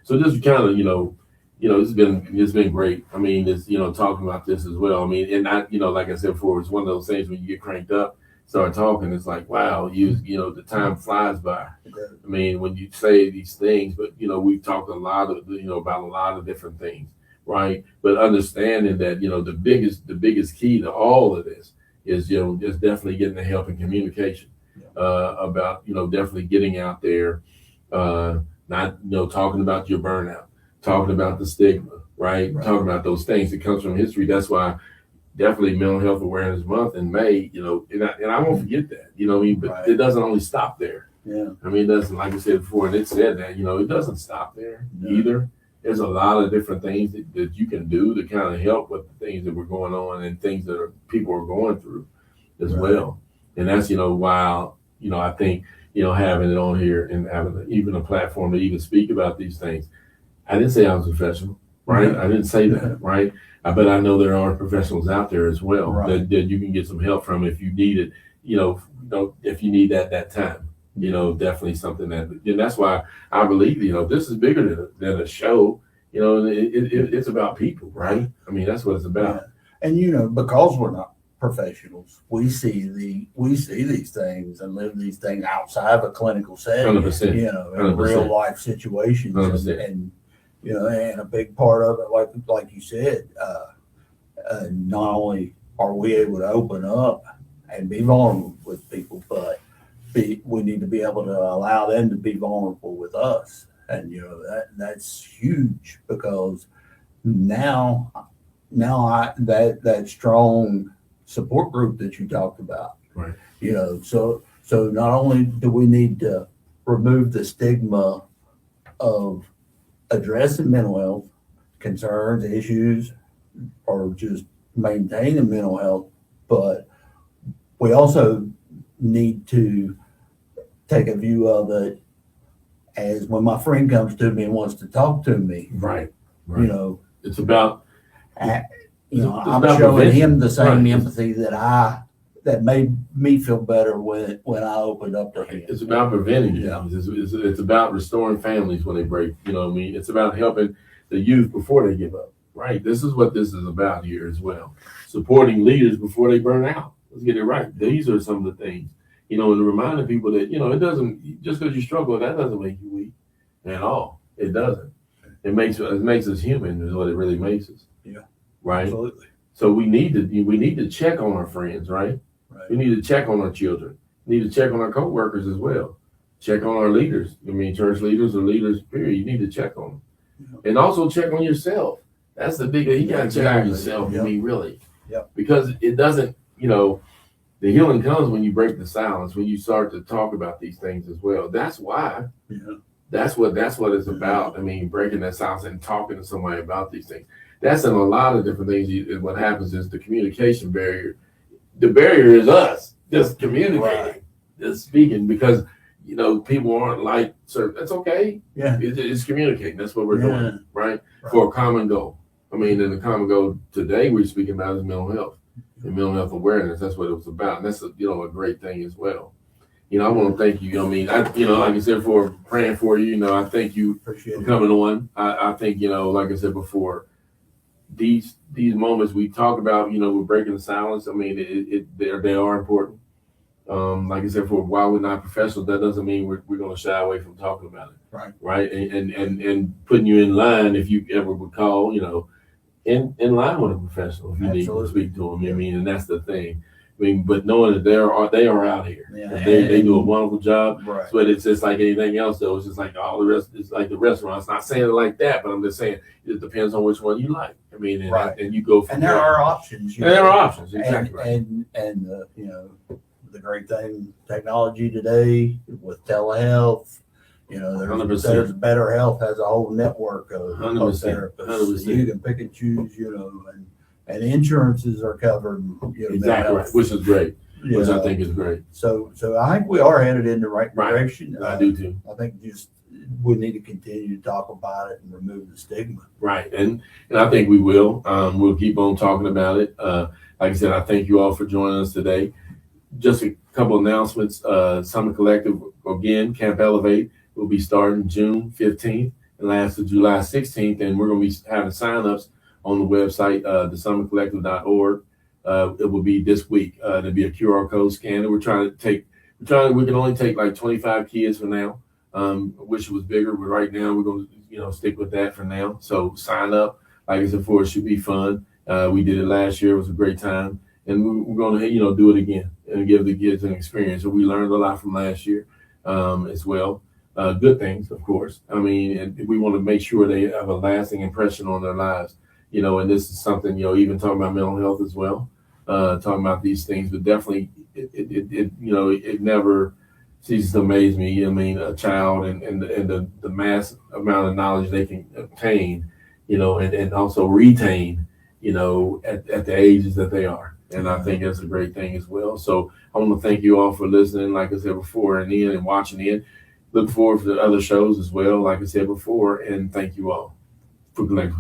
So just kind of, it's been great. I mean, it's, talking about this as well. I mean, and I, like I said before, it's one of those things when you get cranked up, start talking, it's like, wow, the time flies by. I mean, when you say these things, but, we've talked a lot of, about a lot of different things, right? But understanding that, the biggest key to all of this is, just definitely getting the help and communication, about, definitely getting out there, not, talking about your burnout, talking about the stigma, right? Talking about those things that comes from history. That's why definitely Mental Health Awareness Month in May, and I won't forget that, what I mean? But it doesn't only stop there. Yeah. I mean, it doesn't, like I said before, and it said that, it doesn't stop there either. There's a lot of different things that you can do to kind of help with the things that were going on and things that people are going through as well. And that's, why, I think, having it on here and having even a platform to even speak about these things. I didn't say I was a professional, right? I didn't say that, right? But I know there are professionals out there as well that you can get some help from if you need it, if you need that time. Definitely something and that's why I believe, this is bigger than a show. It's about people, right? I mean, that's what it's about. And because we're not professionals, we see these things and live these things outside of a clinical setting, 100%, in real life situations, 100%. and and a big part of it, like you said, not only are we able to open up and be vulnerable with people, but we need to be able to allow them to be vulnerable with us. And that's huge, because now that strong support group that you talked about, right? So not only do we need to remove the stigma of addressing mental health concerns, issues, or just maintaining mental health, but we also need to take a view of it as when my friend comes to me and wants to talk to me. Right. It's about, I'm showing him the same empathy that made me feel better when I opened up to him. It's about preventing things. It's about restoring families when they break. It's about helping the youth before they give up. Right. This is what this is about here as well. Supporting leaders before they burn out. Let's get it right. These are some of the things. And reminding people that, it doesn't, just because you struggle, that doesn't make you weak at all. It doesn't. It makes us human is what it really makes us. Yeah. Right. Absolutely. So we need to check on our friends, right? We need to check on our children. We need to check on our co-workers as well. Check on our leaders. Church leaders or leaders, period. You need to check on them. And also check on yourself. That's the big thing. You got to check on yourself, really. Because it doesn't, the healing comes when you break the silence, when you start to talk about these things as well. That's why. That's what it's about. Breaking that silence and talking to somebody about these things. That's in a lot of different things. What happens is the communication barrier. The barrier is us just communicating, just speaking, because people aren't like, sir, that's okay. It's communicating. That's what we're doing, right? For a common goal. And the common goal today we're speaking about is mental health and mental health awareness. That's what it was about. And that's a great thing as well. I want to thank you. Like I said, for praying for you. I thank you for coming on. I think like I said before, these moments we talk about, we're breaking the silence. They are important. Like I said, for while we're not professionals, that doesn't mean we're going to shy away from talking about it. Right. And putting you in line, if you ever would call, in line with a professional if you need to speak to them. And that's the thing. But knowing that they are out here, they do a wonderful job. But it's just like anything else, though. It's just like all the rest. It's like the restaurants. Not saying it like that, but I'm just saying it depends on which one you like. And you go from and there are options. There are options, exactly. And the great thing, technology today with telehealth. There's Better Health has a whole network of 100%, therapists. So you can pick and choose, and insurances are covered. Exactly right, which is great. Which I think is great. So I think we are headed in the right direction. I do too. I think just we need to continue to talk about it and remove the stigma. Right, and I think we will. We'll keep on talking about it. Like I said, I thank you all for joining us today. Just a couple announcements. Summit Collective, again, Camp Elevate will be starting June 15th. and lasts to July 16th. And we're going to be having signups on the website, thesummercollective.org. It will be this week. There'll be a QR code scanner. We can only take like 25 kids for now. I wish it was bigger, but right now we're going to, stick with that for now. So sign up. Like I said before, it should be fun. We did it last year. It was a great time. And we're going to, do it again and give the kids an experience. So we learned a lot from last year as well. Good things, of course. I mean, and we want to make sure they have a lasting impression on their lives, and this is something, even talking about mental health as well, talking about these things, but definitely it never ceases to amaze me. I mean, a child and the mass amount of knowledge they can obtain, and also retain, at the ages that they are. And I think that's a great thing as well. So I want to thank you all for listening, like I said before, and watching in. Look forward to the other shows as well, like I said before, and thank you all for Kollective.